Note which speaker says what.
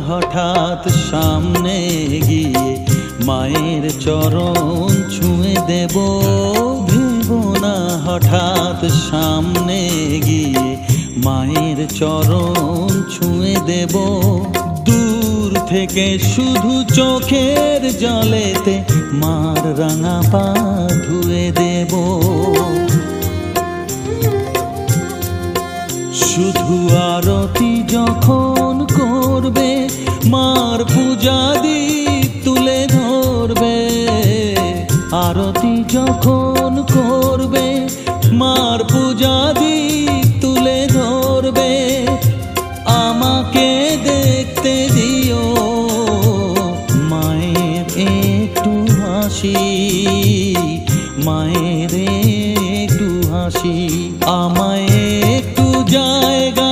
Speaker 1: হঠাৎ সামনে গিয়ে মায়ের চরণ ছুঁয়ে দেব। ভেবো না হঠাৎ সামনে গিয়ে মায়ের চরণ ছুঁয়ে দেব। দূর থেকে শুধু চোখের জলেতে মার রাঙা পা ধুয়ে দেব। শুধু আরতি যখন করবে মার পূজা দীপ তুলে ধরবে। আরতি যখন করবে মার পূজা দীপ তুলে ধরবে। আমাকে দেখতে দিও মায়ের একটু হাসি, মায়ের একটু হাসি। আমায় একটু জায়গা